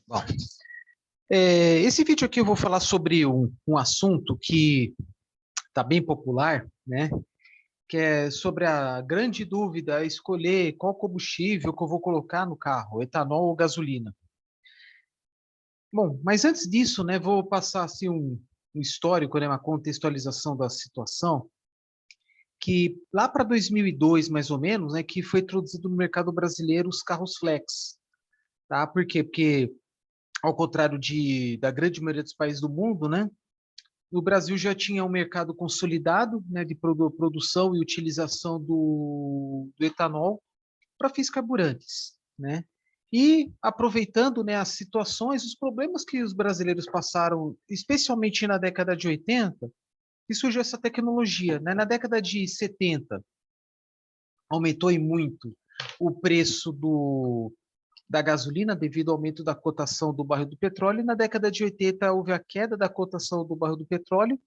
Bom, esse vídeo aqui eu vou falar sobre um assunto que está bem popular, né? Que é sobre a grande dúvida, a escolher qual combustível que eu vou colocar no carro, etanol ou gasolina. Bom, mas antes disso, né, vou passar assim um histórico, né, uma contextualização da situação, que lá para 2002, mais ou menos, né, que foi introduzido no mercado brasileiro os carros flex, tá? Por quê? Porque ao contrário da grande maioria dos países do mundo, né, o Brasil já tinha um mercado consolidado, né, de produção e utilização do etanol para fins carburantes, né? E aproveitando, né, as situações, os problemas que os brasileiros passaram, especialmente na década de 80, e surgiu essa tecnologia, né? Na década de 70, aumentou e muito o preço da gasolina devido ao aumento da cotação do barril do petróleo, e na década de 80 houve a queda da cotação do barril do petróleo,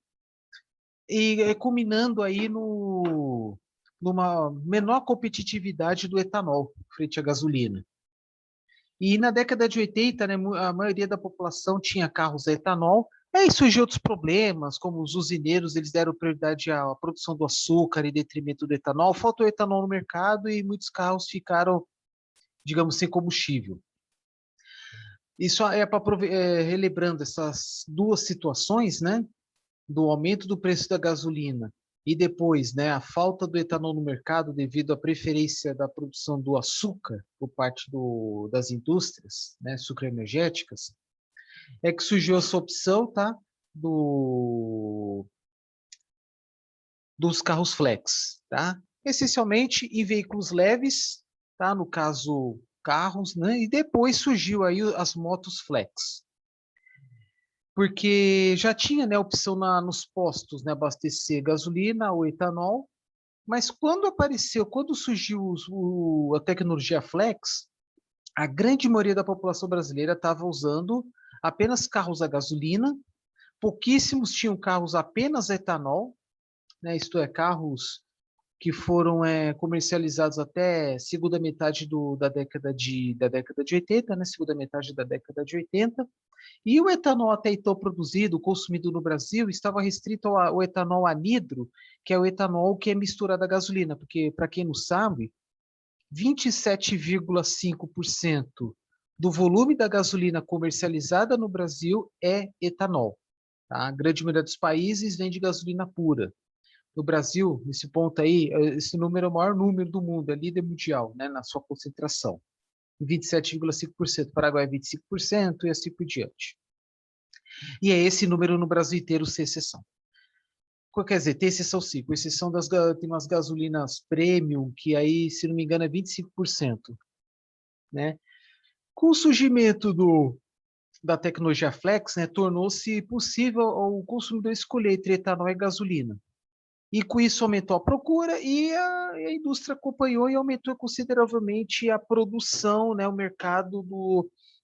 e culminando aí numa menor competitividade do etanol frente à gasolina. E na década de 80, né, a maioria da população tinha carros a etanol, aí surgiu outros problemas, como os usineiros, eles deram prioridade à produção do açúcar em detrimento do etanol, faltou etanol no mercado e muitos carros ficaram, digamos, sem combustível. Isso é para relembrando essas duas situações, né, do aumento do preço da gasolina e depois, né, a falta do etanol no mercado devido à preferência da produção do açúcar por parte das indústrias, né, sucroenergéticas, é que surgiu essa opção, tá, dos carros flex, tá? Essencialmente em veículos leves, tá? No caso, carros, né? E depois surgiu aí as motos flex, porque já tinha, né, opção nos postos, né, abastecer gasolina ou etanol, mas quando surgiu a tecnologia flex, a grande maioria da população brasileira estava usando apenas carros a gasolina, pouquíssimos tinham carros apenas a etanol, né, isto é, carros que foram comercializados até segunda metade da década de 80, né, segunda metade da década de 80. E o etanol até então produzido, consumido no Brasil, estava restrito ao etanol anidro, que é o etanol que é misturado à gasolina, porque, para quem não sabe, 27,5% do volume da gasolina comercializada no Brasil é etanol. Tá? A grande maioria dos países vende gasolina pura. No Brasil, nesse ponto aí, esse número é o maior número do mundo, é líder mundial, né, na sua concentração. 27,5%, Paraguai 25% e assim por diante. E é esse número no Brasil inteiro, sem exceção. Quer dizer, tem exceção sim, com exceção tem umas gasolinas premium, que aí, se não me engano, é 25%. Né? Com o surgimento da tecnologia flex, né, tornou-se possível o consumidor escolher entre etanol e gasolina. E com isso aumentou a procura e a indústria acompanhou e aumentou consideravelmente a produção, né, o mercado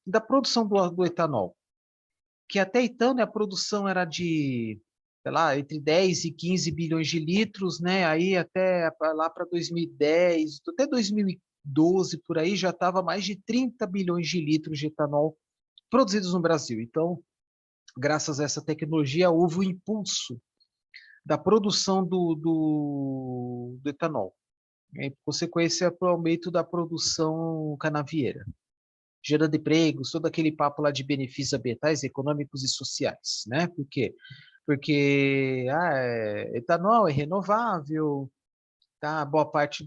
da produção do etanol. Que até então, né, a produção era de, sei lá, entre 10 e 15 bilhões de litros, né, aí até lá para 2010, até 2012, por aí, já estava mais de 30 bilhões de litros de etanol produzidos no Brasil. Então, graças a essa tecnologia, houve um impulso da produção do etanol. Em consequência, para o aumento da produção canavieira, gerando empregos, todo aquele papo lá de benefícios ambientais, econômicos e sociais, né? Por quê? Porque etanol é renovável, tá? Boa parte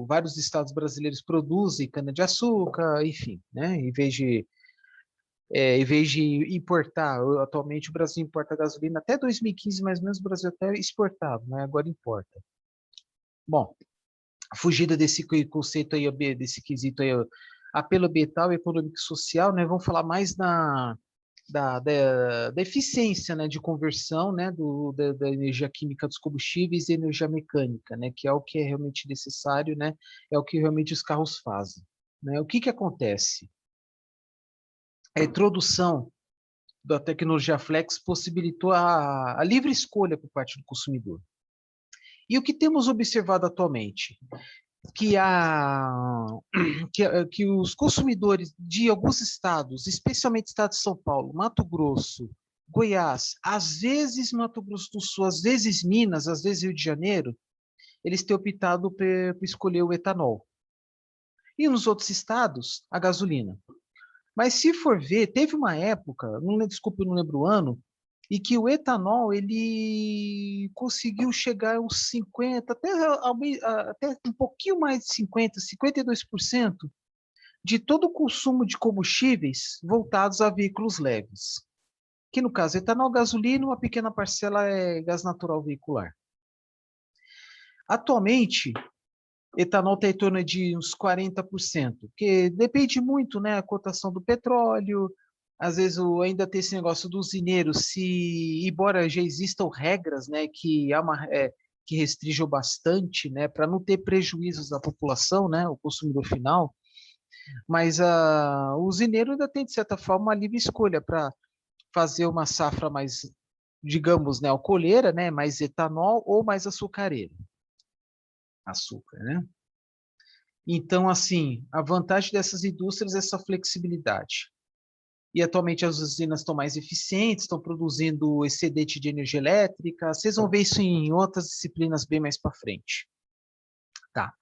vários estados brasileiros produzem cana-de-açúcar, enfim, né? Em vez de importar, atualmente o Brasil importa gasolina, até 2015 mais ou menos o Brasil até exportava, né? Agora importa. Bom, fugida desse conceito aí, desse quesito aí, apelo ambiental, econômico e social, né? Vamos falar mais da eficiência, né, de conversão, né, da energia química dos combustíveis e energia mecânica, né, que é o que é realmente necessário, né, é o que realmente os carros fazem. Né? O que acontece? A introdução da tecnologia flex possibilitou a livre escolha por parte do consumidor. E o que temos observado atualmente? que, que os consumidores de alguns estados, especialmente o estado de São Paulo, Mato Grosso, Goiás, às vezes Mato Grosso do Sul, às vezes Minas, às vezes Rio de Janeiro, eles têm optado por escolher o etanol. E nos outros estados, a gasolina. Mas se for ver, teve uma época, desculpe, eu não lembro o ano, e que o etanol ele conseguiu chegar a uns 50, até um pouquinho mais de 50, 52% de todo o consumo de combustíveis voltados a veículos leves. Que no caso, etanol, gasolina, uma pequena parcela é gás natural veicular. Atualmente, etanol está em torno de uns 40%, que depende muito, né, a cotação do petróleo, às vezes ainda tem esse negócio do usineiro, embora já existam regras, né, que restringam bastante, né, para não ter prejuízos à população, né, o consumidor final, mas o usineiro ainda tem, de certa forma, uma livre escolha para fazer uma safra mais, digamos, né, alcooleira, né, mais etanol ou mais açucareira. Açúcar, né? Então, assim, a vantagem dessas indústrias é essa flexibilidade. E atualmente as usinas estão mais eficientes, estão produzindo excedente de energia elétrica. Vocês vão ver isso em outras disciplinas bem mais para frente. Tá.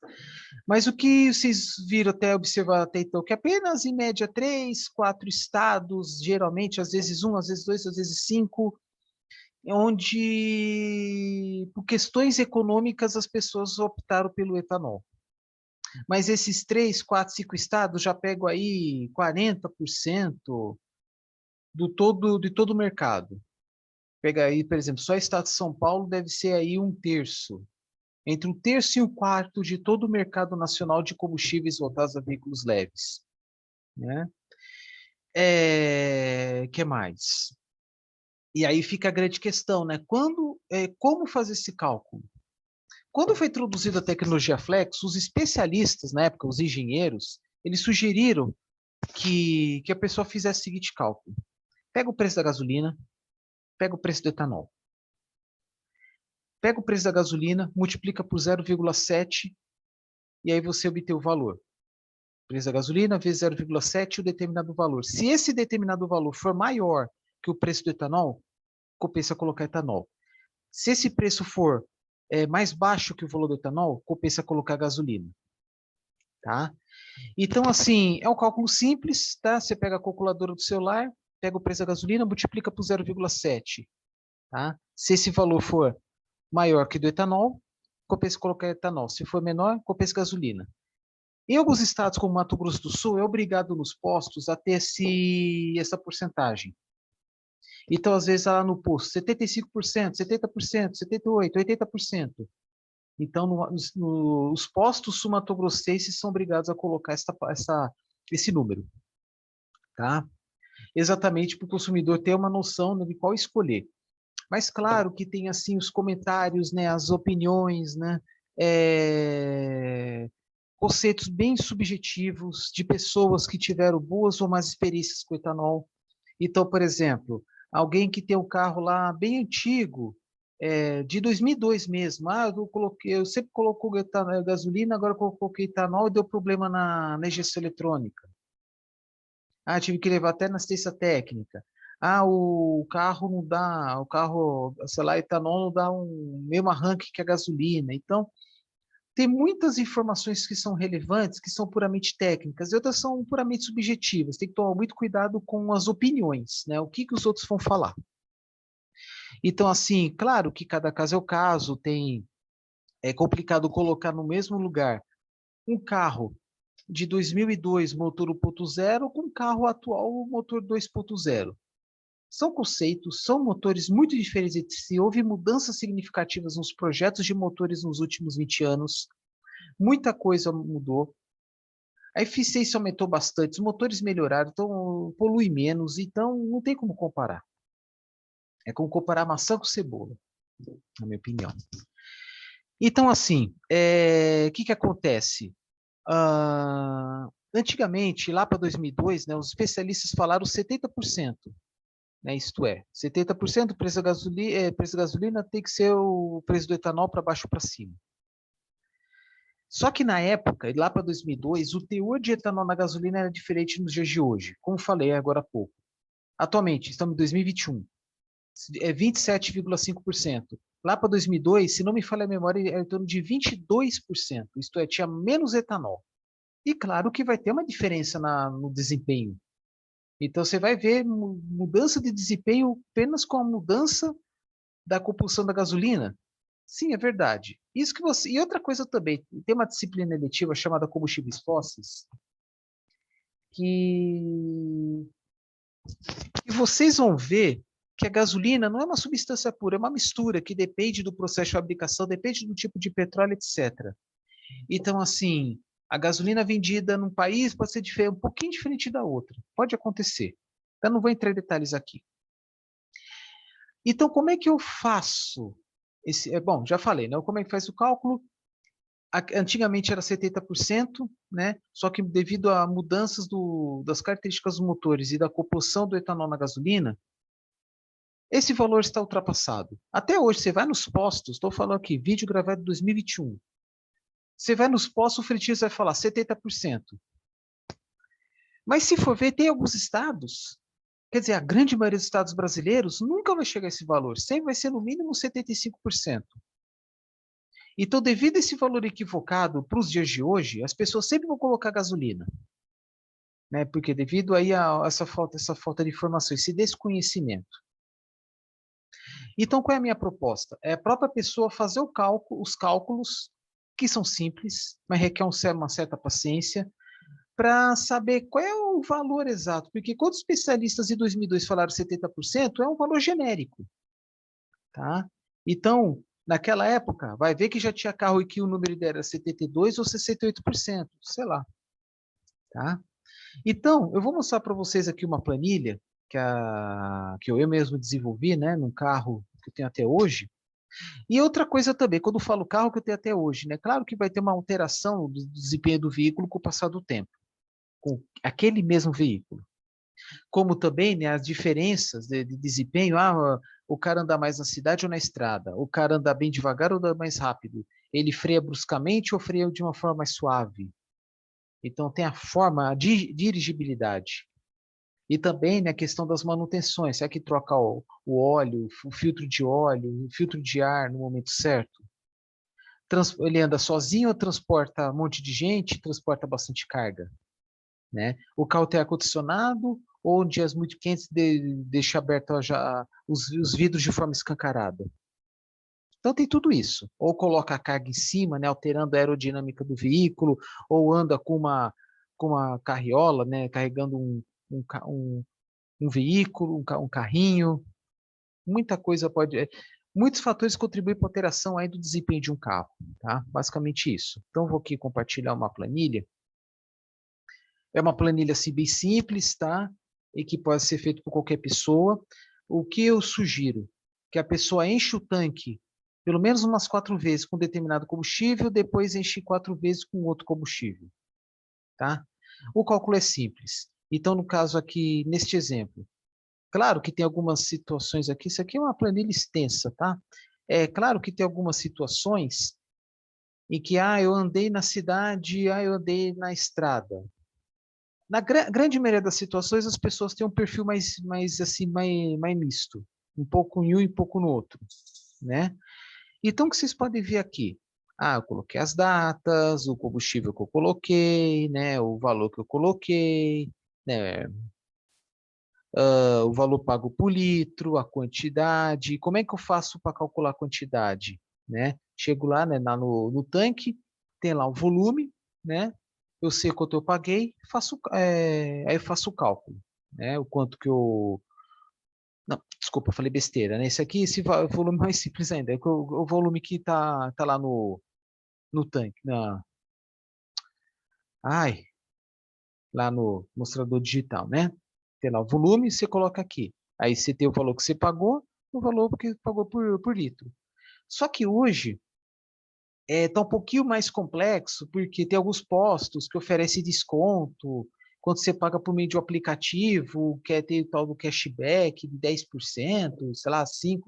Mas o que vocês viram observar até então, que apenas em média 3, 4 estados, geralmente, às vezes 1, às vezes 2, às vezes 5, onde, por questões econômicas, as pessoas optaram pelo etanol. Mas esses 3, 4, 5 estados já pegam aí 40% de todo o mercado. Pega aí, por exemplo, só o estado de São Paulo deve ser aí um terço, entre um terço e um quarto de todo o mercado nacional de combustíveis voltados a veículos leves, né? Que mais? E aí fica a grande questão, né? Como fazer esse cálculo? Quando foi introduzida a tecnologia Flex, os especialistas, na época, os engenheiros, eles sugeriram que a pessoa fizesse o seguinte cálculo. Pega o preço da gasolina, pega o preço do etanol. Pega o preço da gasolina, multiplica por 0,7 e aí você obtém o valor. O preço da gasolina vezes 0,7 o determinado valor. Se esse determinado valor for maior que o preço do etanol, compensa colocar etanol. Se esse preço for mais baixo que o valor do etanol, compensa colocar gasolina. Tá? Então, assim, é um cálculo simples, tá? Você pega a calculadora do celular, pega o preço da gasolina, multiplica por 0,7. Tá? Se esse valor for maior que do etanol, compensa colocar etanol. Se for menor, compensa gasolina. Em alguns estados, como Mato Grosso do Sul, é obrigado nos postos a ter essa porcentagem. Então, às vezes, lá no posto, 75%, 70%, 78%, 80%. Então, os postos sul-mato-grossenses são obrigados a colocar esse número. Tá? Exatamente para o consumidor ter uma noção de qual escolher. Mas claro que tem assim os comentários, né, as opiniões, né, conceitos bem subjetivos de pessoas que tiveram boas ou más experiências com etanol. Então, por exemplo, alguém que tem um carro lá bem antigo, de 2002 mesmo, eu sempre coloco gasolina, agora eu coloquei etanol e deu problema na injeção eletrônica. Tive que levar até na assistência técnica. O carro não dá, sei lá, etanol não dá um mesmo arranque que a gasolina. Então, tem muitas informações que são relevantes, que são puramente técnicas, e outras são puramente subjetivas. Tem que tomar muito cuidado com as opiniões, né? O que os outros vão falar. Então, assim, claro que cada caso é o caso, é complicado colocar no mesmo lugar um carro de 2002, motor 1.0, com um carro atual, motor 2.0. São conceitos, são motores muito diferentes entre si. Houve mudanças significativas nos projetos de motores nos últimos 20 anos. Muita coisa mudou. A eficiência aumentou bastante, os motores melhoraram, então polui menos, então não tem como comparar. É como comparar maçã com cebola, na minha opinião. Então, assim, o que acontece? Antigamente, lá para 2002, né, os especialistas falaram 70%. Né, isto é, 70% do preço da gasolina tem que ser o preço do etanol para baixo para cima. Só que na época, lá para 2002, o teor de etanol na gasolina era diferente nos dias de hoje, como falei agora há pouco. Atualmente, estamos em 2021, é 27,5%. Lá para 2002, se não me falha a memória, era em torno de 22%, isto é, tinha menos etanol. E claro que vai ter uma diferença no desempenho. Então você vai ver mudança de desempenho apenas com a mudança da compulsão da gasolina. Sim, é verdade. Isso que você. E outra coisa também, tem uma disciplina eletiva chamada combustíveis fósseis, que, que vocês vão ver que a gasolina não é uma substância pura, é uma mistura que depende do processo de fabricação, depende do tipo de petróleo, etc. Então, assim, a gasolina vendida num país pode ser um pouquinho diferente da outra. Pode acontecer. Eu não vou entrar em detalhes aqui. Então, como é que eu faço esse? Bom, já falei, né? Como é que faz o cálculo? Antigamente era 70%, né? Só que devido a mudanças das características dos motores e da composição do etanol na gasolina, esse valor está ultrapassado. Até hoje, você vai nos postos, estou falando aqui, vídeo gravado em 2021. Você vai nos postos, o frentista vai falar 70%. Mas se for ver, tem alguns estados, quer dizer, a grande maioria dos estados brasileiros nunca vai chegar a esse valor, sempre vai ser no mínimo 75%. Então, devido a esse valor equivocado para os dias de hoje, as pessoas sempre vão colocar gasolina, né? Porque devido aí a essa falta de informação, esse desconhecimento. Então, qual é a minha proposta? É a própria pessoa fazer os cálculos, que são simples, mas requer uma certa paciência, para saber qual é o valor exato. Porque quando os especialistas em 2002 falaram 70%, é um valor genérico, tá? Então, naquela época, vai ver que já tinha carro e que o número era 72% ou 68%, sei lá, tá? Então, eu vou mostrar para vocês aqui uma planilha que eu mesmo desenvolvi, né, num carro que eu tenho até hoje. E outra coisa também, quando eu falo carro que eu tenho até hoje, né, claro que vai ter uma alteração do desempenho do veículo com o passar do tempo, com aquele mesmo veículo. Como também, né, as diferenças de desempenho, o cara anda mais na cidade ou na estrada, o cara anda bem devagar ou anda mais rápido, ele freia bruscamente ou freia de uma forma mais suave. Então tem a forma, a dirigibilidade. E também, né, a questão das manutenções, será que troca o óleo, o filtro de óleo, o filtro de ar no momento certo? Ele anda sozinho ou transporta um monte de gente, transporta bastante carga? Né? O carro tem ar-condicionado ou em dias muito quentes deixa aberto já os vidros de forma escancarada? Então tem tudo isso. Ou coloca a carga em cima, né, alterando a aerodinâmica do veículo, ou anda com uma carriola, né, carregando um veículo, um carrinho. Muita coisa pode. Muitos fatores contribuem para a alteração aí do desempenho de um carro, tá? Basicamente isso. Então vou aqui compartilhar uma planilha. É uma planilha assim bem simples, tá? E que pode ser feito por qualquer pessoa. O que eu sugiro? Que a pessoa enche o tanque pelo menos umas 4 vezes com determinado combustível, depois enche 4 vezes com outro combustível, tá? O cálculo é simples. Então, no caso aqui, neste exemplo, claro que tem algumas situações aqui, isso aqui é uma planilha extensa, tá? É claro que tem algumas situações em que, eu andei na cidade, eu andei na estrada. Na grande maioria das situações, as pessoas têm um perfil mais misto, um pouco em um e um pouco no outro, né? Então, o que vocês podem ver aqui? Eu coloquei as datas, o combustível que eu coloquei, né? O valor que eu coloquei, né? O valor pago por litro, a quantidade. Como é que eu faço para calcular a quantidade? Né? Chego lá, né, no tanque, tem lá o volume, né? Eu sei quanto eu paguei, aí eu faço o cálculo, né? O quanto que eu. Não, desculpa, eu falei besteira, né? Esse volume mais simples ainda, é o volume que tá lá no tanque, ai, lá no mostrador digital, né? Tem lá o volume, você coloca aqui. Aí você tem o valor que você pagou, o valor que pagou por litro. Só que hoje está um pouquinho mais complexo, porque tem alguns postos que oferecem desconto quando você paga por meio de um aplicativo, quer ter o tal do cashback de 10%, sei lá, 5%,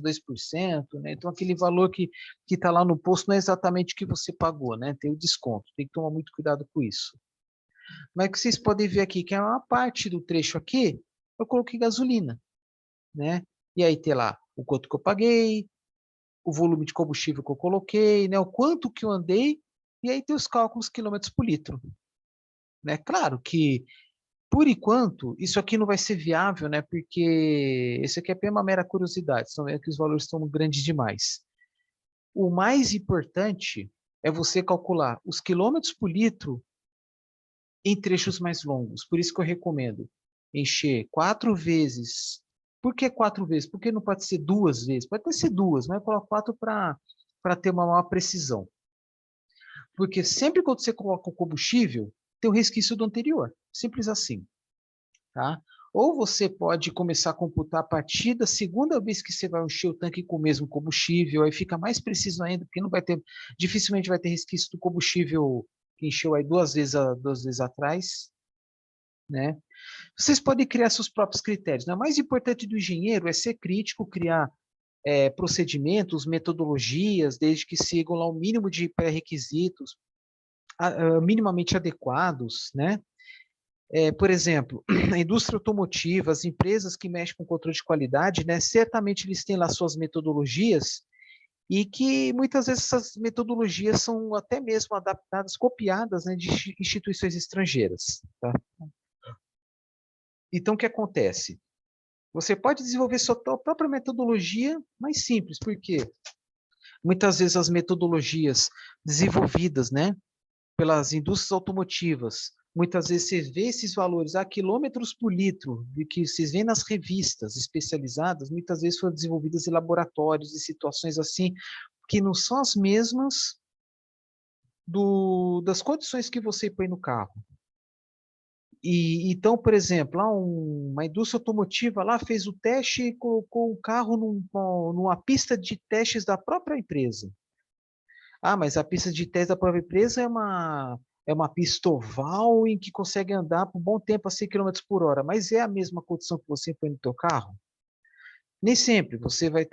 2%, né? Então, aquele valor que está lá no posto não é exatamente o que você pagou, né? Tem o desconto, tem que tomar muito cuidado com isso. Mas o que vocês podem ver aqui, que é uma parte do trecho aqui, eu coloquei gasolina, né? E aí tem lá o quanto que eu paguei, o volume de combustível que eu coloquei, né? O quanto que eu andei, e aí tem os cálculos quilômetros por litro, né? Claro que, por enquanto, isso aqui não vai ser viável, né? Porque esse aqui é apenas uma mera curiosidade, são é que os valores estão grandes demais. O mais importante é você calcular os quilômetros por litro em trechos mais longos. Por isso que eu recomendo encher 4 vezes. Por que 4 vezes? Porque não pode ser 2 vezes. Pode até ser duas, mas eu coloco 4 para ter uma maior precisão. Porque sempre quando você coloca o combustível, tem o resquício do anterior. Simples assim. Tá? Ou você pode começar a computar a partir da segunda vez que você vai encher o tanque com o mesmo combustível, aí fica mais preciso ainda, porque não vai ter, dificilmente vai ter resquício do combustível que encheu aí 2 vezes atrás, né? Vocês podem criar seus próprios critérios, né? O mais importante do engenheiro é ser crítico, criar procedimentos, metodologias, desde que sigam lá o mínimo de pré-requisitos, minimamente adequados, né? Por exemplo, a indústria automotiva, as empresas que mexem com controle de qualidade, né? Certamente eles têm lá suas metodologias e que muitas vezes essas metodologias são até mesmo adaptadas, copiadas, né, de instituições estrangeiras, tá? Então, o que acontece? Você pode desenvolver sua própria metodologia mais simples, porque muitas vezes as metodologias desenvolvidas, né, pelas indústrias automotivas, muitas vezes você vê esses valores a quilômetros por litro, de que vocês vêem nas revistas especializadas, muitas vezes foram desenvolvidas em laboratórios, em situações assim, que não são as mesmas das condições que você põe no carro. E então, por exemplo, uma indústria automotiva lá fez o teste e colocou o carro numa pista de testes da própria empresa. Ah, mas a pista de teste da própria empresa é uma pista oval em que consegue andar por um bom tempo a 100 km por hora, mas é a mesma condição que você põe no teu carro? Nem sempre. Você vai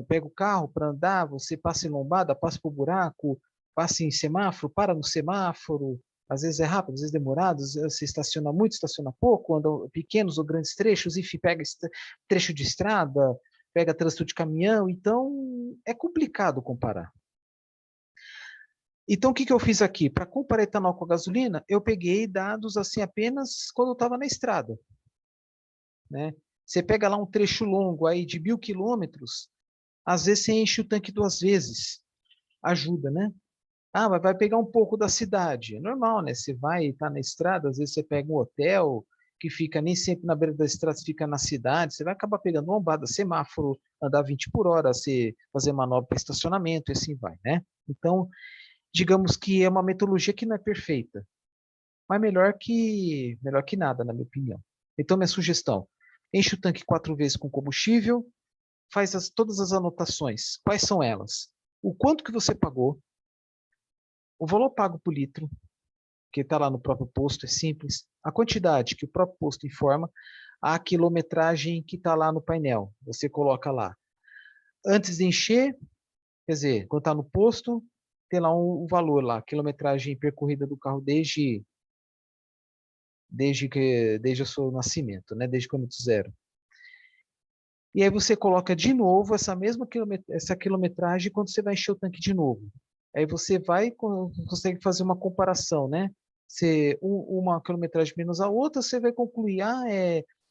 pega o carro para andar, você passa em lombada, passa por buraco, passa em semáforo, para no semáforo, às vezes é rápido, às vezes demorado, às vezes você estaciona muito, estaciona pouco, anda pequenos ou grandes trechos, enfim, pega trecho de estrada, pega trânsito de caminhão, então é complicado comparar. Então, o que eu fiz aqui? Para comparar etanol com a gasolina, eu peguei dados assim apenas quando eu estava na estrada, né? Você pega lá um trecho longo aí de 1.000 km, às vezes você enche o tanque 2 vezes. Ajuda, né? Ah, mas vai pegar um pouco da cidade. É normal, né? Você vai estar na estrada, às vezes você pega um hotel que fica nem sempre na beira da estrada, você fica na cidade, você vai acabar pegando lombada, semáforo, andar 20 por hora, você fazer manobra para estacionamento e assim vai, né? Então, digamos que é uma metodologia que não é perfeita, mas melhor que nada, na minha opinião. Então, minha sugestão, enche o tanque 4 vezes com combustível, faz todas as anotações. Quais são elas? O quanto que você pagou, o valor pago por litro, que está lá no próprio posto, é simples, a quantidade que o próprio posto informa, a quilometragem que está lá no painel. Você coloca lá. Antes de encher, quer dizer, quando está no posto, tem lá o valor lá, quilometragem percorrida do carro desde o seu nascimento, né? Desde quilômetro zero. E aí você coloca de novo essa quilometragem quando você vai encher o tanque de novo. Aí você consegue fazer uma comparação, né? Uma quilometragem menos a outra, você vai concluir,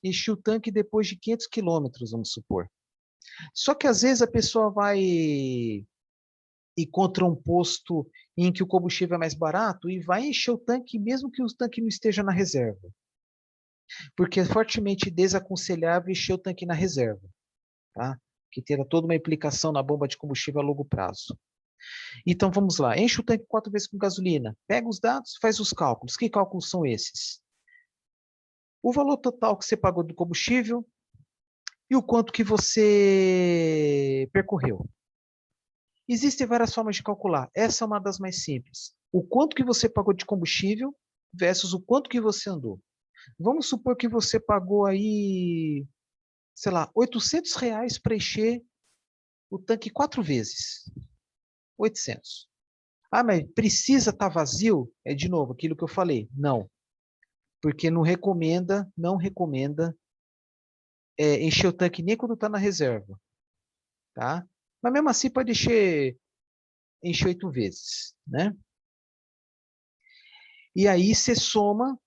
enchi o tanque depois de 500 quilômetros, vamos supor. Só que às vezes a pessoa vai encontra um posto em que o combustível é mais barato e vai encher o tanque mesmo que o tanque não esteja na reserva. Porque é fortemente desaconselhável encher o tanque na reserva, tá? Que terá toda uma implicação na bomba de combustível a longo prazo. Então vamos lá, enche o tanque 4 vezes com gasolina, pega os dados, faz os cálculos. Que cálculos são esses? O valor total que você pagou do combustível e o quanto que você percorreu. Existem várias formas de calcular. Essa é uma das mais simples. O quanto que você pagou de combustível versus o quanto que você andou. Vamos supor que você pagou aí, sei lá, R$ 800 para encher o tanque 4 vezes. 800. Ah, mas precisa estar vazio? É de novo aquilo que eu falei. Não, porque não recomenda encher o tanque nem quando está na reserva, tá? Mas mesmo assim pode encher 8 vezes, né? E aí você soma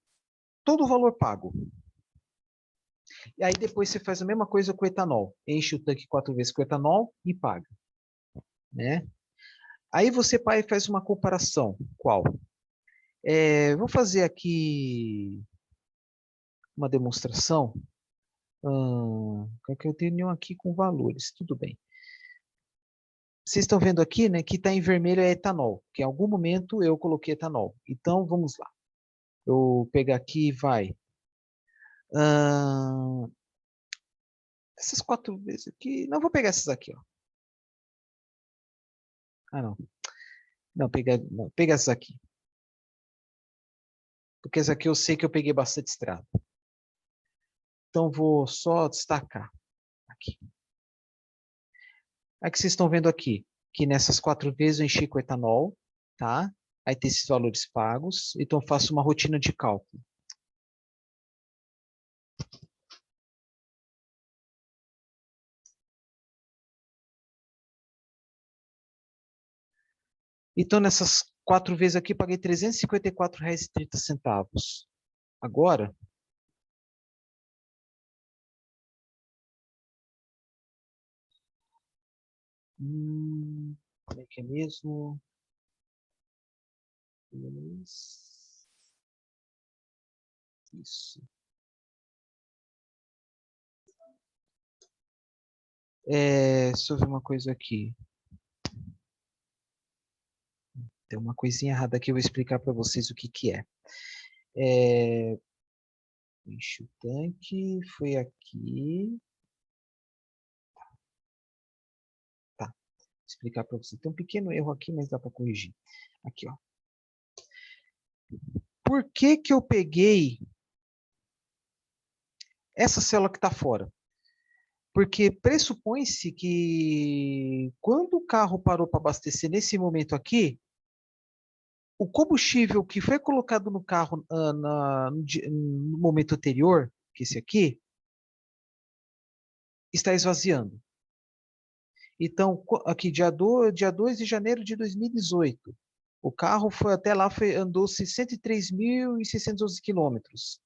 todo o valor pago. E aí depois você faz a mesma coisa com o etanol. Enche o tanque 4 vezes com o etanol e paga, né? Aí você faz uma comparação. Qual? Vou fazer aqui uma demonstração. Que eu tenho aqui com valores, tudo bem. Vocês estão vendo aqui, né, que está em vermelho é etanol, que em algum momento eu coloquei etanol. Então, vamos lá. Eu vou pegar aqui, vai. Essas 4 vezes aqui. Não, vou pegar essas aqui, ó. Ah, não. Não, pega essas aqui. Porque essas aqui eu sei que eu peguei bastante estrada. Então, vou só destacar aqui. Aí que vocês estão vendo aqui, que nessas 4 vezes eu enchi com etanol, tá? Aí tem esses valores pagos. Então, eu faço uma rotina de cálculo. Então, nessas 4 vezes aqui, paguei R$ 354,30. Agora, como é que é mesmo? Isso. Deixa eu ver uma coisa aqui. Tem uma coisinha errada aqui, eu vou explicar para vocês o que que é. Enche o tanque, foi aqui. Tá, vou explicar para vocês. Tem um pequeno erro aqui, mas dá para corrigir. Aqui, ó. Por que que eu peguei essa célula que está fora? Porque pressupõe-se que quando o carro parou para abastecer nesse momento aqui, o combustível que foi colocado no carro no momento anterior, que esse aqui, está esvaziando. Então, aqui, dia 2 de janeiro de 2018, o carro foi até lá, andou-se 103.611 quilômetros.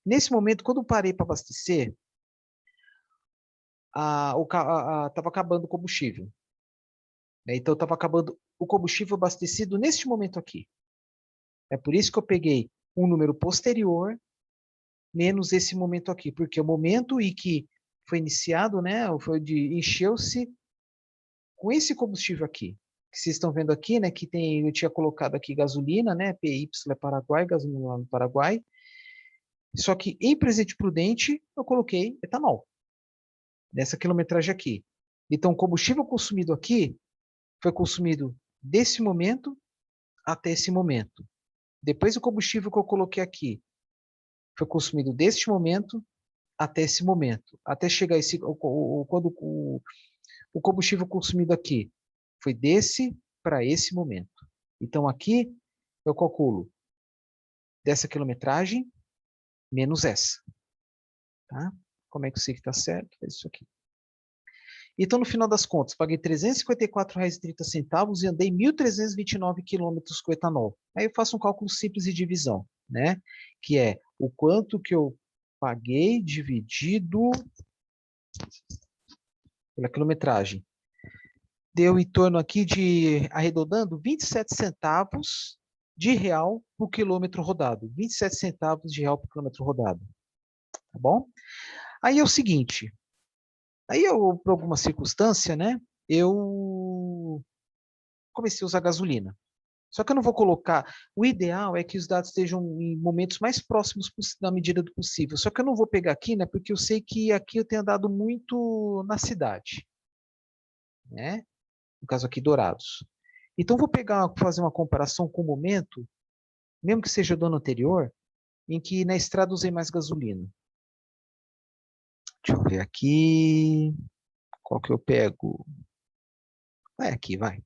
Nesse momento, quando eu parei para abastecer, estava acabando o combustível, né? Então, estava acabando o combustível abastecido neste momento aqui. É por isso que eu peguei um número posterior menos esse momento aqui, porque o momento em que foi iniciado, né, foi de encheu-se com esse combustível aqui, que vocês estão vendo aqui, né, que eu tinha colocado aqui gasolina, né, PY é Paraguai, gasolina lá no Paraguai, só que em presente prudente eu coloquei etanol, nessa quilometragem aqui. Então o combustível consumido aqui foi consumido desse momento até esse momento. Depois o combustível que eu coloquei aqui foi consumido deste momento até esse momento, até chegar quando o combustível consumido aqui foi desse para esse momento. Então aqui eu calculo dessa quilometragem menos essa, tá? Como é que eu sei que está certo? É isso aqui. Então, no final das contas, paguei R$ 354,30 e andei 1.329 quilômetros com etanol. Aí eu faço um cálculo simples de divisão, né? Que é o quanto que eu paguei dividido pela quilometragem. Deu em torno aqui de, arredondando, 27 centavos de real por quilômetro rodado. 27 centavos de real por quilômetro rodado. Tá bom? Aí é o seguinte, aí eu, por alguma circunstância, né, eu comecei a usar gasolina. Só que eu não vou colocar. O ideal é que os dados estejam em momentos mais próximos na medida do possível. Só que eu não vou pegar aqui, né? Porque eu sei que aqui eu tenho andado muito na cidade, né? No caso aqui, Dourados. Então, vou fazer uma comparação com o momento, mesmo que seja do ano anterior, em que na estrada usei mais gasolina. Deixa eu ver aqui. Qual que eu pego? Vai aqui, vai.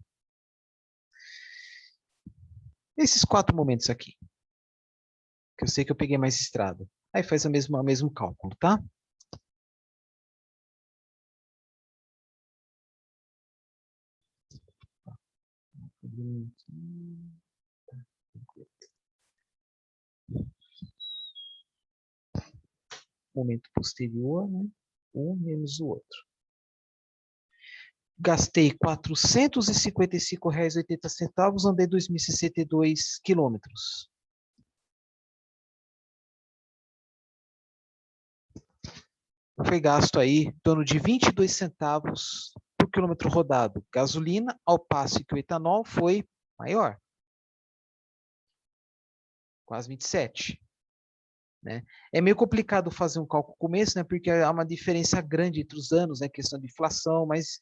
Esses 4 momentos aqui, que eu sei que eu peguei mais estrada. Aí faz o mesmo cálculo, tá? Momento posterior, né? Um menos o outro. Gastei R$ 455,80, andei 2.062 quilômetros. Foi gasto aí em torno de 22 centavos por quilômetro rodado. Gasolina, ao passo que o etanol foi maior. Quase 27. Né? É meio complicado fazer um cálculo começo, né? Porque há uma diferença grande entre os anos, né? Questão de inflação, mas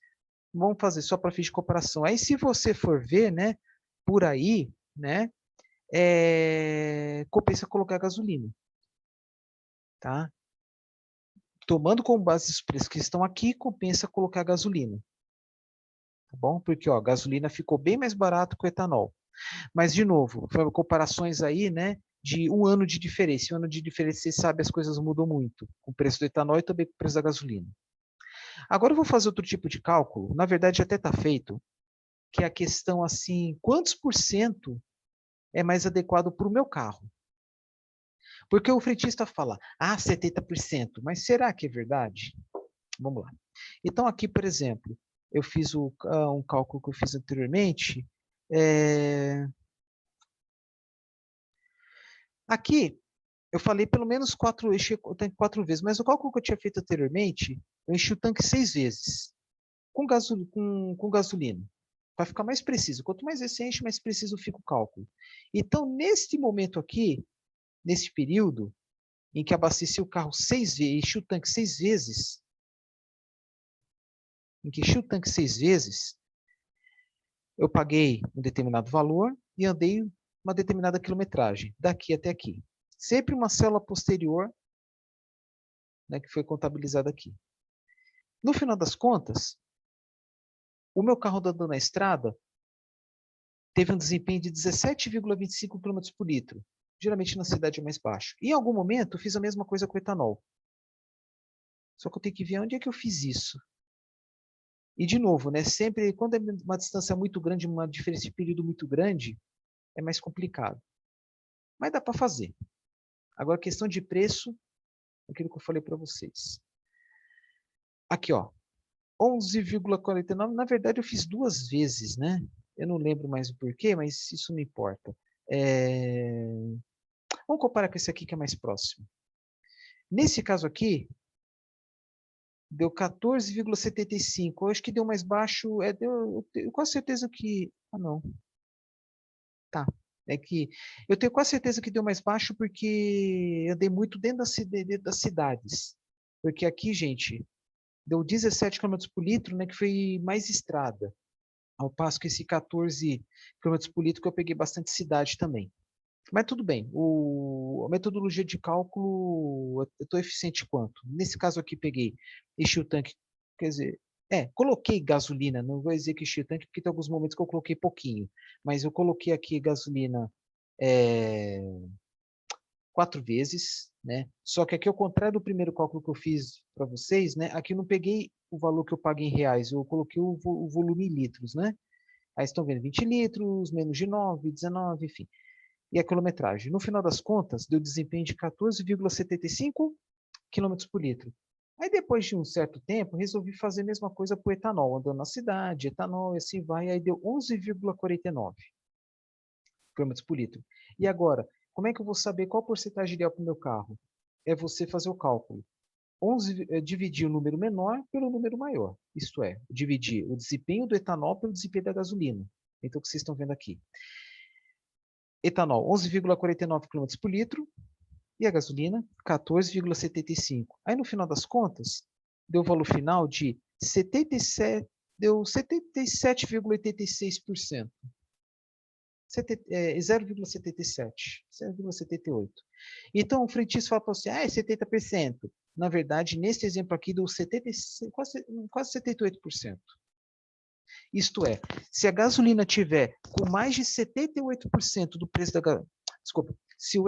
vamos fazer só para fins de comparação. Aí, se você for ver, né? Por aí, né? Compensa colocar gasolina, tá? Tomando como base os preços que estão aqui, compensa colocar gasolina, tá bom? Porque, ó, a gasolina ficou bem mais barato que o etanol. Mas, de novo, comparações aí, né? De um ano de diferença. Um ano de diferença, vocês sabem, as coisas mudam muito. Com o preço do etanol e também com o preço da gasolina. Agora eu vou fazer outro tipo de cálculo. Na verdade, até está feito, que é a questão assim, quantos por cento é mais adequado para o meu carro? Porque o frentista fala, 70%, mas será que é verdade? Vamos lá. Então, aqui, por exemplo, eu fiz um cálculo que eu fiz anteriormente. Aqui, eu falei pelo menos 4, eu enchi o tanque 4 vezes, mas o cálculo que eu tinha feito anteriormente, eu enchi o tanque 6 vezes, com gasolina. Vai ficar mais preciso. Quanto mais você enche, mais preciso fica o cálculo. Então, neste momento aqui, nesse período, em que abasteci o carro 6 vezes, enchi o tanque 6 vezes, eu paguei um determinado valor e andei uma determinada quilometragem, daqui até aqui. Sempre uma célula posterior, né, que foi contabilizada aqui. No final das contas, o meu carro andando na estrada teve um desempenho de 17,25 km por litro. Geralmente na cidade é mais baixo. E em algum momento eu fiz a mesma coisa com o etanol. Só que eu tenho que ver onde é que eu fiz isso. E de novo, né, sempre quando é uma distância muito grande, uma diferença de período muito grande, é mais complicado. Mas dá para fazer. Agora, questão de preço, aquilo que eu falei para vocês. Aqui, ó, 11,49. Na verdade, eu fiz 2 vezes, né? Eu não lembro mais o porquê, mas isso não importa. Vamos comparar com esse aqui que é mais próximo. Nesse caso aqui, deu 14,75. Eu acho que deu mais baixo. Eu tenho quase certeza que. Ah, não. Tá. É que eu tenho quase certeza que deu mais baixo porque eu andei muito dentro das cidades. Porque aqui, gente, deu 17 km por litro, né, que foi mais estrada. Ao passo que esse 14 km por litro que eu peguei bastante cidade também. Mas tudo bem, a metodologia de cálculo, eu estou eficiente quanto? Nesse caso aqui, peguei, enchi o tanque, quer dizer, coloquei gasolina, não vou dizer que enchi o tanque, porque tem alguns momentos que eu coloquei pouquinho, mas eu coloquei aqui gasolina é, 4 vezes, né? Só que aqui, ao contrário do primeiro cálculo que eu fiz para vocês, né? Aqui eu não peguei o valor que eu paguei em reais, eu coloquei o volume em litros, né? Aí estão vendo 20 litros, menos de 9, 19, enfim. E a quilometragem. No final das contas, deu desempenho de 14,75 km por litro. Aí depois de um certo tempo, resolvi fazer a mesma coisa para o etanol, andando na cidade, etanol e assim vai, aí deu 11,49 km por litro. E agora, como é que eu vou saber qual a porcentagem ideal para o meu carro? É você fazer o cálculo. Dividir o número menor pelo número maior. Isto é, dividir o desempenho do etanol pelo desempenho da gasolina. Então, o que vocês estão vendo aqui? Etanol, 11,49 km por litro. E a gasolina, 14,75. Aí, no final das contas, deu o valor final de 77, deu 77,86%. 0,77, 0,78. Então, o frentista fala para você, é 70%. Na verdade, nesse exemplo aqui, deu 70, quase 78%. Isto é, se a gasolina tiver com mais de 78% do preço da gasolina, desculpa, se o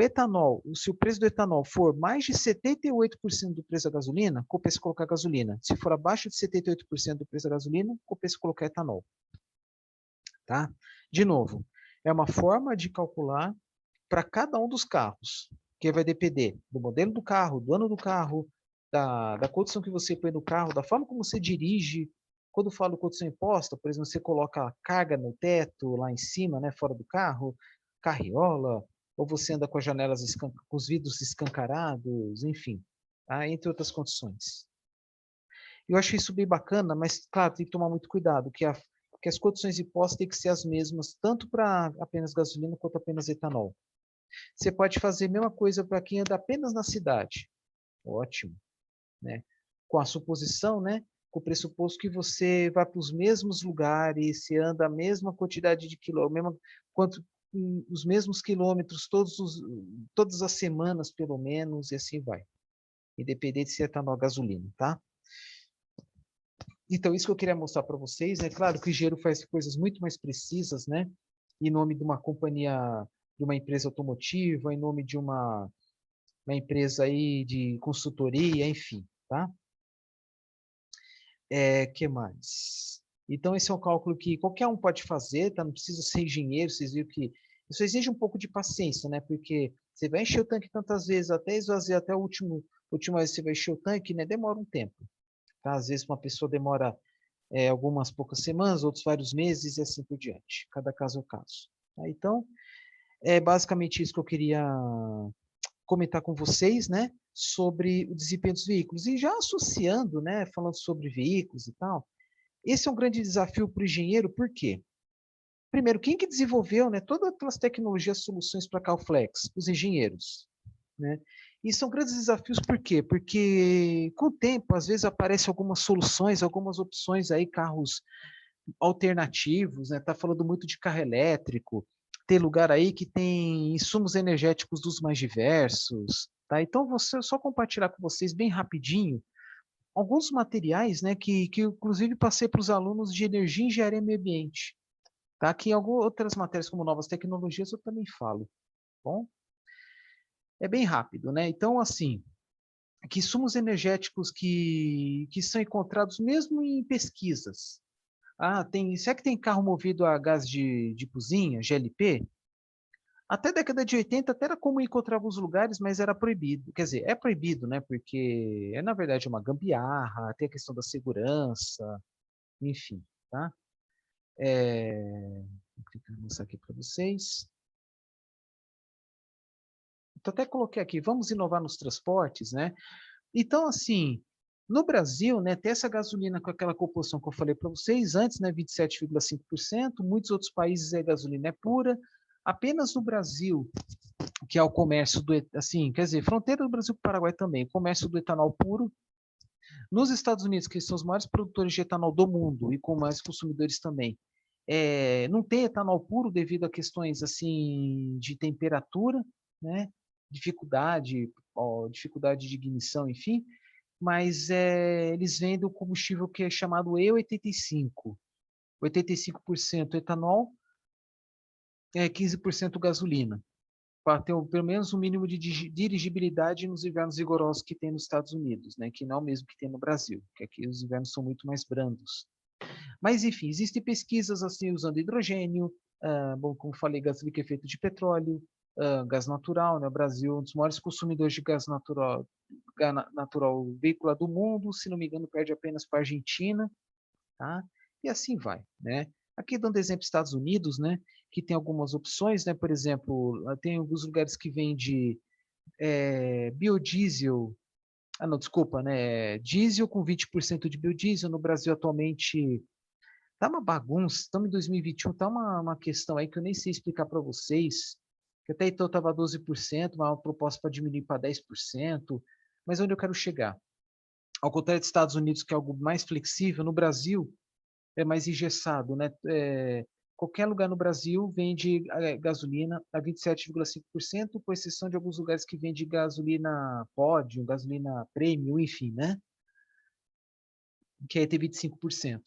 preço do etanol for mais de 78% do preço da gasolina, compensa colocar gasolina. Se for abaixo de 78% do preço da gasolina, compensa colocar etanol. Tá? De novo, é uma forma de calcular para cada um dos carros, que vai depender do modelo do carro, do ano do carro, da condição que você põe no carro, da forma como você dirige. Quando falo condição imposta, por exemplo, você coloca carga no teto, lá em cima, né, fora do carro, carriola, ou você anda com as janelas, com os vidros escancarados, enfim, tá? Entre outras condições. Eu acho isso bem bacana, mas, claro, tem que tomar muito cuidado, que as condições impostas têm que ser as mesmas, tanto para apenas gasolina quanto apenas etanol. Você pode fazer a mesma coisa para quem anda apenas na cidade. Ótimo. Né? Com a suposição, né? Com o pressuposto que você vai para os mesmos lugares, você anda a mesma quantidade de quilômetros, os mesmos quilômetros todas as semanas, pelo menos, e assim vai. Independente se é etanol ou gasolina, tá? Então, isso que eu queria mostrar para vocês. É claro que o engenheiro faz coisas muito mais precisas, né? Em nome de uma companhia, de uma empresa automotiva, em nome de uma empresa aí de consultoria, enfim, tá? Que mais? Então, esse é um cálculo que qualquer um pode fazer, tá? Não precisa ser engenheiro, vocês viram que isso exige um pouco de paciência, né? Porque você vai encher o tanque tantas vezes, até esvaziar, até a última vez que você vai encher o tanque, né? Demora um tempo, tá? Às vezes uma pessoa demora algumas poucas semanas, outros vários meses e assim por diante. Cada caso é o caso. Tá? Então, é basicamente isso que eu queria comentar com vocês, né, sobre o desempenho dos veículos. E já associando, né, falando sobre veículos e tal, esse é um grande desafio para o engenheiro, por quê? Primeiro, quem que desenvolveu, né, todas aquelas tecnologias, soluções para carro flex? Os engenheiros, né? E são grandes desafios por quê? Porque com o tempo, às vezes aparecem algumas soluções, algumas opções aí, carros alternativos, né? Tá falando muito de carro elétrico, tem lugar aí que tem insumos energéticos dos mais diversos, tá? Então, só compartilhar com vocês bem rapidinho alguns materiais, né, que inclusive passei para os alunos de energia, engenharia e meio ambiente, tá? Que em algumas outras matérias, como novas tecnologias, eu também falo, tá bom? É bem rápido, né? Então, assim, que insumos energéticos que são encontrados mesmo em pesquisas. Será que tem carro movido a gás de cozinha, GLP? Até a década de 80 até era comum encontrar alguns lugares, mas era proibido. Quer dizer, é proibido, né? Porque na verdade uma gambiarra, tem a questão da segurança, enfim, tá? Vou mostrar aqui para vocês. Então até coloquei aqui, vamos inovar nos transportes, né? Então, assim, no Brasil, né, ter essa gasolina com aquela composição que eu falei para vocês antes, né, 27,5%, muitos outros países a gasolina é pura, apenas no Brasil, que é o comércio assim, quer dizer, fronteira do Brasil com o Paraguai também, o comércio do etanol puro. Nos Estados Unidos, que são os maiores produtores de etanol do mundo e com mais consumidores também, não tem etanol puro devido a questões assim de temperatura, né, dificuldade de ignição, enfim, mas eles vendem o combustível que é chamado E85. 85% etanol, 15% gasolina, para ter pelo menos um mínimo de dirigibilidade nos invernos rigorosos que tem nos Estados Unidos, né? Que não é o mesmo que tem no Brasil, que aqui os invernos são muito mais brandos. Mas, enfim, existem pesquisas assim usando hidrogênio, bom, como falei, gás líquido feito de petróleo, gás natural, né? O Brasil é um dos maiores consumidores de gás natural veículo do mundo, se não me engano, perde apenas para a Argentina, tá? E assim vai, né? Aqui dando exemplo Estados Unidos, né? Que tem algumas opções, né? Por exemplo, tem alguns lugares que vende biodiesel, não, desculpa, né? Diesel com 20% de biodiesel. No Brasil atualmente tá uma bagunça, estamos em 2021, tá uma questão aí que eu nem sei explicar para vocês, que até então estava 12%, uma proposta para diminuir para 10%, mas onde eu quero chegar? Ao contrário dos Estados Unidos, que é algo mais flexível, no Brasil é mais engessado, né? qualquer lugar no Brasil vende gasolina a 27,5%, com exceção de alguns lugares que vende gasolina pódio, gasolina premium, enfim, né? Que aí tem 25%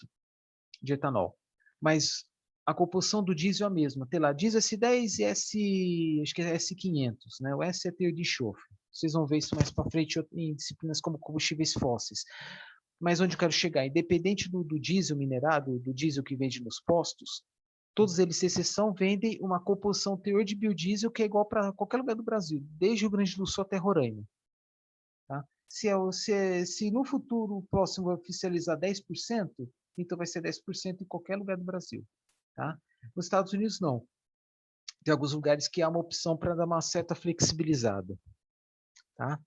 de etanol. Mas a composição do diesel é a mesma. Tem lá diesel S10 e acho que é S500, né? O S é teor de enxofre. Vocês vão ver isso mais para frente em disciplinas como combustíveis fósseis. Mas onde eu quero chegar, independente do diesel minerado, do diesel que vende nos postos, todos eles, sem exceção, vendem uma composição teor de biodiesel que é igual para qualquer lugar do Brasil, desde o Rio Grande do Sul até Roraima. Tá? Se no futuro próximo vai oficializar 10%, então vai ser 10% em qualquer lugar do Brasil. Tá? Nos Estados Unidos, não. Tem alguns lugares que há uma opção para dar uma certa flexibilizada. Tá?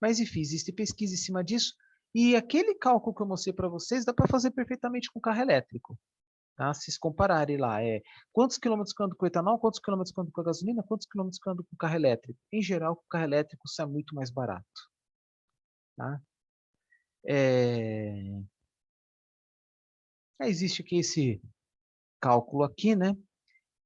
Mas, enfim, existe pesquisa em cima disso. E aquele cálculo que eu mostrei para vocês dá para fazer perfeitamente com carro elétrico. Tá? Se vocês compararem lá, quantos quilômetros que eu ando com etanol, quantos quilômetros que eu ando com a gasolina, quantos quilômetros que eu ando com o carro elétrico. Em geral, o carro elétrico sai muito mais barato. Tá? Existe aqui esse cálculo aqui, né?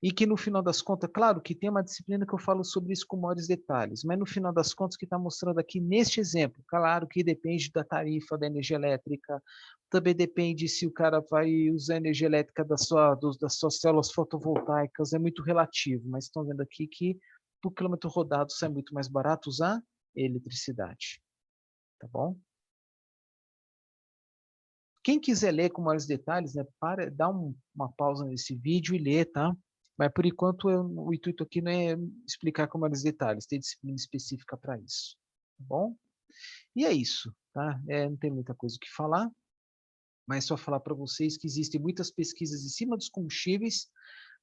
E que no final das contas, claro que tem uma disciplina que eu falo sobre isso com maiores detalhes, mas no final das contas, o que está mostrando aqui neste exemplo, claro que depende da tarifa da energia elétrica, também depende se o cara vai usar a energia elétrica das suas células fotovoltaicas, é muito relativo, mas estão vendo aqui que por quilômetro rodado sai muito mais barato usar eletricidade. Tá bom? Quem quiser ler com maiores detalhes, né, dá uma pausa nesse vídeo e lê, tá? Mas por enquanto o intuito aqui não é explicar com maiores detalhes, tem disciplina específica para isso, tá bom? E é isso, tá? Não tem muita coisa o que falar, mas só falar para vocês que existem muitas pesquisas em cima dos combustíveis,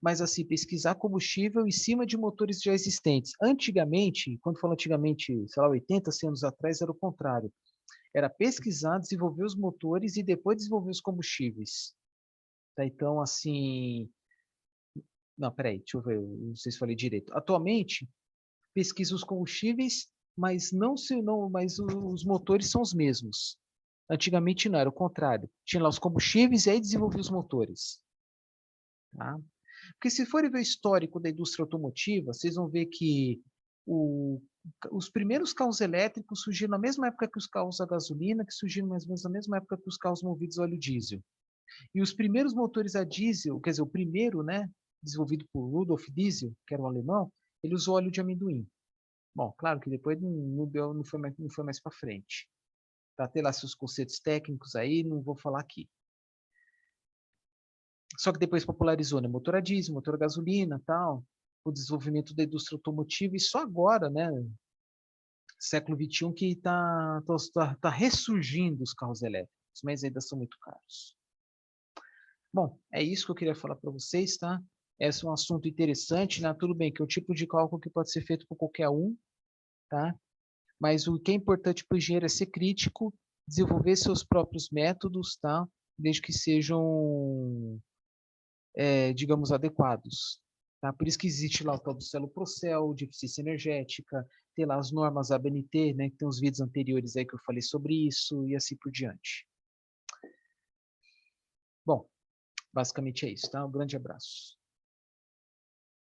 mas assim, pesquisar combustível em cima de motores já existentes. Antigamente, quando falo antigamente, sei lá, 80, 100 anos atrás, era o contrário. Era pesquisar, desenvolver os motores e depois desenvolver os combustíveis. Tá? Então, assim... Não, peraí, deixa eu ver, não sei se falei direito. Atualmente, pesquisa os combustíveis, mas mas os motores são os mesmos. Antigamente não, era o contrário. Tinha lá os combustíveis e aí desenvolvia os motores. Tá? Porque se forem ver o histórico da indústria automotiva, vocês vão ver que os primeiros carros elétricos surgiram na mesma época que os carros a gasolina, que surgiram mais ou menos na mesma época que os carros movidos a óleo diesel. E os primeiros motores a diesel, quer dizer, o primeiro, né, desenvolvido por Rudolf Diesel, que era um alemão, ele usou óleo de amendoim. Bom, claro que depois não foi mais para frente. Para ter lá seus conceitos técnicos aí, não vou falar aqui. Só que depois popularizou, né, motor a diesel, motor a gasolina, tal, o desenvolvimento da indústria automotiva, e só agora, né, século XXI, que tá ressurgindo os carros elétricos, mas ainda são muito caros. Bom, é isso que eu queria falar para vocês, tá? Esse é um assunto interessante, né? Tudo bem que é um tipo de cálculo que pode ser feito por qualquer um, tá? Mas o que é importante para o engenheiro é ser crítico, desenvolver seus próprios métodos, tá? Desde que sejam, digamos, adequados. Tá? Por isso que existe lá o tal do selo Procel, de eficiência energética, tem lá as normas ABNT, né? Que tem uns vídeos anteriores aí que eu falei sobre isso e assim por diante. Bom, basicamente é isso, tá? Um grande abraço.